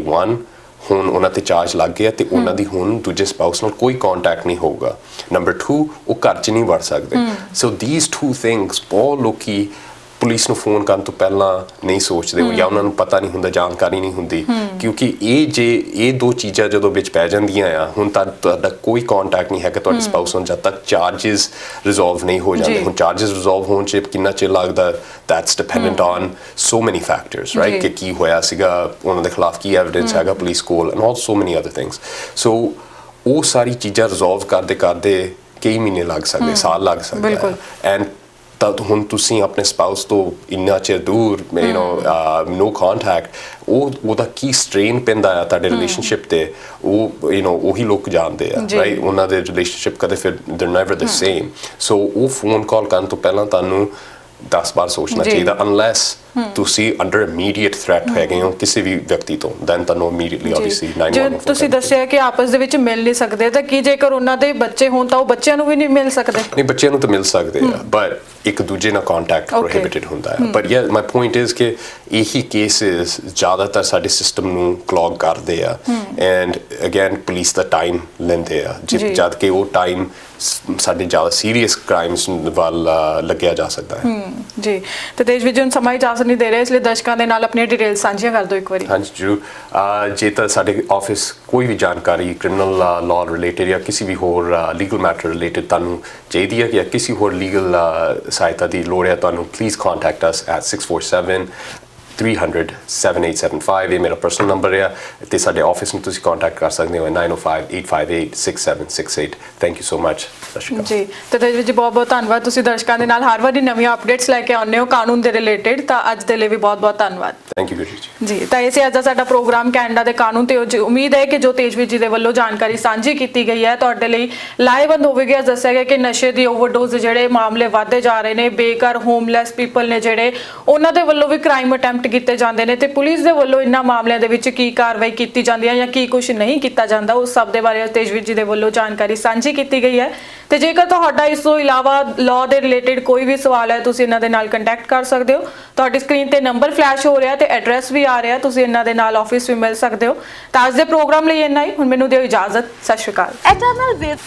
ਹੁਣ ਉਹਨਾਂ ਤੇ ਚਾਰਜ ਲੱਗ ਗਿਆ ਤੇ ਉਹਨਾਂ ਦੀ ਹੁਣ ਦੂਜੇ ਸਪਾਊਸ ਨਾਲ ਕੋਈ ਕੰਟੈਕਟ ਨਹੀਂ ਹੋਊਗਾ। ਨੰਬਰ 2, ਉਹ ਘਰ 'ਚ ਨਹੀਂ ਵੜ ਸਕਦੇ। ਸੋ these two things ਬਹੁਤ ਲੋਕੀ ਪੁਲਿਸ ਨੂੰ ਫੋਨ ਕਰਨ ਤੋਂ ਪਹਿਲਾਂ ਨਹੀਂ ਸੋਚਦੇ ਜਾਂ ਉਹਨਾਂ ਨੂੰ ਪਤਾ ਨਹੀਂ ਹੁੰਦਾ, ਜਾਣਕਾਰੀ ਨਹੀਂ ਹੁੰਦੀ, ਕਿਉਂਕਿ ਇਹ ਦੋ ਚੀਜ਼ਾਂ ਜਦੋਂ ਵਿੱਚ ਪੈ ਜਾਂਦੀਆਂ ਆ, ਹੁਣ ਤਾਂ ਤੁਹਾਡਾ ਕੋਈ ਕੰਟੈਕਟ ਨਹੀਂ ਹੈਗਾ ਤੁਹਾਡੇ ਸਪਾਊਸ ਨਾਲ ਜਦ ਤੱਕ ਚਾਰਜਸ ਰਿਜ਼ੋਲਵ ਨਹੀਂ ਹੋ ਜਾਂਦੇ। ਹੁਣ ਚਾਰਜਸ ਰਿਜ਼ੋਲਵ ਹੋਣ 'ਚ ਕਿੰਨਾ ਚਿਰ ਲੱਗਦਾ, that's dependent on so many factors, right? ਕਿ ਕੀ ਹੋਇਆ ਸੀਗਾ, ਉਹਨਾਂ ਦੇ ਖਿਲਾਫ ਕੀ ਐਵੀਡੈਂਸ ਹੈਗਾ ਪੁਲਿਸ ਕੋਲ, and also so many other things। so ਉਹ ਸਾਰੀ ਚੀਜ਼ਾਂ ਰਿਜ਼ੋਲਵ ਕਰਦੇ ਕਈ ਮਹੀਨੇ ਲੱਗ ਸਕਦੇ, ਸਾਲ ਲੱਗ ਸਕਦੇ ਆ। ਐਂਡ ਤਾਂ ਹੁਣ ਤੁਸੀਂ ਆਪਣੇ ਸਪਾਊਸ ਤੋਂ ਇੰਨਾ ਚਿਰ ਦੂਰ, no contact, ਉਹਦਾ ਕੀ ਸਟ੍ਰੇਨ ਪੈਂਦਾ ਆ ਤੁਹਾਡੇ ਰਿਲੇਸ਼ਨਸ਼ਿਪ ਤੇ, ਉਹ ਉਹੀ ਲੋਕ ਜਾਣਦੇ ਆ, ਰਾਈਟ। ਉਹਨਾਂ ਦੇ ਰਿਲੇਸ਼ਨਸ਼ਿਪ ਕਦੇ ਫਿਰ they're never the same। ਸੋ ਉਹ ਫੋਨ ਕਾਲ ਕਰਨ ਤੋਂ ਪਹਿਲਾਂ ਤੁਹਾਨੂੰ 10 ਵਾਰ ਸੋਚਣਾ ਚਾਹੀਦਾ, unless ਤੁਸੀਂ ਅੰਡਰ ਇਮੀਡੀਏਟ ਥ੍ਰੈਟ ਹੈਗੇ ਹੋ ਕਿਸੇ ਵੀ ਵਿਅਕਤੀ ਤੋਂ, ਦੈਨ ਤੁਹਾਨੂੰ ਇਮੀਡੀਏਟਲੀ ਆਬਵੀਅਸਲੀ 911 ਤੁਸੀਂ ਦੱਸਿਆ ਕਿ ਆਪਸ ਦੇ ਵਿੱਚ ਮਿਲ ਨਹੀਂ ਸਕਦੇ, ਤਾਂ ਕੀ ਜੇਕਰ ਉਹਨਾਂ ਦੇ ਬੱਚੇ ਹੋਣ ਤਾਂ ਉਹ ਬੱਚਿਆਂ ਨੂੰ ਵੀ ਨਹੀਂ ਮਿਲ ਸਕਦੇ? ਨਹੀਂ, ਬੱਚਿਆਂ ਨੂੰ ਤਾਂ ਮਿਲ ਸਕਦੇ ਆ, ਬਟ ਇੱਕ ਦੂਜੇ ਨਾਲ ਕੰਟੈਕਟ ਪ੍ਰੋਹਿਬਿਟਡ ਹੁੰਦਾ ਹੈ। ਬਟ ਯਾ ਮਾਈ ਪੁਆਇੰਟ ਇਜ਼ ਕਿ ਇਹੀ ਕੇਸਿਸ ਜ਼ਿਆਦਾਤਰ ਸਾਡੇ ਸਿਸਟਮ ਨੂੰ ਕਲੌਗ ਕਰਦੇ ਆ, and again police the time ਲੈਂਦੇ ਆ, ਜਦ ਕਿ ਉਹ ਟਾਈਮ ਸਾਡੇ ਜ਼ਿਆਦਾ ਸੀਰੀਅਸ ਕ੍ਰਾਈਮਸ ਵੱਲ ਲੱਗਿਆ ਜਾ ਸਕਦਾ ਹੈ। ਜੀ, ਤੇ ਦੇਸ਼ ਵਿੱਚ ਹੁਣ ਸਮਾਂ ਇਜਾਜ਼ਤ ਨਹੀਂ ਦੇ ਰਿਹਾ, ਇਸ ਲਈ ਦਰਸ਼ਕਾਂ ਦੇ ਨਾਲ ਆਪਣੀਆਂ ਡਿਟੇਲਸ ਸਾਂਝੀਆਂ ਕਰ ਦਿਓ ਇੱਕ ਵਾਰੀ। ਹਾਂਜੀ ਜ਼ਰੂਰ। ਜੇ ਤਾਂ ਸਾਡੇ ਆਫਿਸ ਕੋਈ ਵੀ ਜਾਣਕਾਰੀ ਕ੍ਰਿਮੀਨਲ ਲਾਅ ਰਿਲੇਟਡ ਜਾਂ ਕਿਸੇ ਵੀ ਹੋਰ ਲੀਗਲ ਮੈਟਰ ਰਿਲੇਟਡ ਤੁਹਾਨੂੰ ਚਾਹੀਦੀ ਹੈ ਜਾਂ ਕਿਸੇ ਹੋਰ ਲੀਗਲ ਸਹਾਇਤਾ ਦੀ ਲੋੜ ਹੈ ਤੁਹਾਨੂੰ, ਪਲੀਜ਼ ਕੰਟੈਕਟ ਅਸ ਐਟ 647-300-7875। ਇਹ ਮੇਰਾ ਪਰਸਨਲ ਨੰਬਰ ਹੈ ਤੇ ਸਾਡੇ ਆਫਿਸ ਨੂੰ ਤੁਸੀਂ ਕੰਟੈਕਟ ਕਰ ਸਕਦੇ ਹੋ 9058586768। Thank you so much. ਸਤਿ ਸ਼੍ਰੀ ਅਕਾਲ ਜੀ। ਤੇ ਤੇਜ ਜੀ ਬਹੁਤ ਬਹੁਤ ਧੰਨਵਾਦ, ਤੁਸੀਂ ਦਰਸ਼ਕਾਂ ਦੇ ਨਾਲ ਹਰ ਵਾਰੀ ਨਵੀਆਂ ਅਪਡੇਟਸ ਲੈ ਕੇ ਆਉਂਦੇ ਹੋ ਕਾਨੂੰਨ ਦੇ ਰਿਲੇਟਡ, ਤਾਂ ਅੱਜ ਦੇ ਲਈ ਵੀ ਬਹੁਤ ਬਹੁਤ ਧੰਨਵਾਦ। ਥੈਂਕ ਯੂ ਜੀ। ਤਾਂ ਇਹ ਸੀ ਅੱਜ ਦਾ ਸਾਡਾ ਪ੍ਰੋਗਰਾਮ ਕੈਨੇਡਾ ਦੇ ਕਾਨੂੰਨ ਤੇ। ਉਮੀਦ ਹੈ ਕਿ ਜੋ ਤੇਜਵੀਰ ਜੀ ਦੇ ਵੱਲੋਂ ਜਾਣਕਾਰੀ ਸਾਂਝੀ ਕੀਤੀ ਗਈ ਹੈ ਤੁਹਾਡੇ ਲਈ ਲਾਹੇਵੰਦ ਹੋਵੇਗੀ। ਅੱਜ ਦੱਸਿਆ ਗਿਆ ਕਿ ਨਸ਼ੇ ਦੀ ਓਵਰਡੋਜ਼ ਦੇ ਜਿਹੜੇ ਮਾਮਲੇ ਵੱਧਦੇ ਜਾ ਰਹੇ ਨੇ, ਬੇਘਰ ਹੋਮਲੈਸ ਪੀਪਲ ਨੇ ਜਿਹੜੇ, ਉਹਨਾਂ ਦੇ ਵੱਲੋਂ ਵੀ ਕ੍ਰਾਈਮ ਅਟੈਂਪਟ ਕੀਤੇ ਜਾਂਦੇ ਨੇ, ਤੇ ਪੁਲਿਸ ਦੇ ਵੱਲੋਂ ਇਹਨਾਂ ਮਾਮਲਿਆਂ ਦੇ ਵਿੱਚ ਕੀ ਕਾਰਵਾਈ ਕੀਤੀ ਜਾਂਦੀ ਹੈ ਜਾਂ ਕੀ ਕੁਝ ਨਹੀਂ ਕੀਤਾ ਜਾਂਦਾ, ਉਸ ਸਭ ਦੇ ਬਾਰੇ ਤੇਜਵੀਰ ਜੀ ਦੇ ਵੱਲੋਂ ਜਾਣਕਾਰੀ ਸਾਂਝੀ ਕੀਤੀ ਗਈ ਹੈ। ਤੇ ਜੇਕਰ ਤੁਹਾਡਾ ਇਸ ਤੋਂ ਇਲਾਵਾ ਲਾਅ ਦੇ ਰਿਲੇਟਡ ਕੋਈ ਵੀ ਸਵਾਲ ਹੈ ਤੁਸੀਂ ਇਹਨਾਂ ਦੇ ਨਾਲ ਕੰਟੈਕਟ ਕਰ ਸਕਦੇ ਹੋ। ਤੁਹਾਡੀ ਸਕਰੀਨ ਤੇ ਨੰਬਰ ਫਲੈਸ਼ ਹੋ ਰਿਹਾ ਤੇ ਐਡਰੈਸ ਵੀ ਆ ਰਿਹਾ, ਤੁਸੀਂ ਇਹਨਾਂ ਦੇ ਨਾਲ ਆਫਿਸ ਵੀ ਮਿਲ ਸਕਦੇ ਹੋ। ਤਾਂ ਅੱਜ ਦੇ ਪ੍ਰੋਗਰਾਮ ਲਈ ਇੰਨਾ ਹੀ। ਹੁਣ ਮੈਨੂੰ ਦਿਓ ਇਜਾਜ਼ਤ। ਸਤਿ ਸ਼੍ਰੀ ਅਕਾਲ। Eternal Wave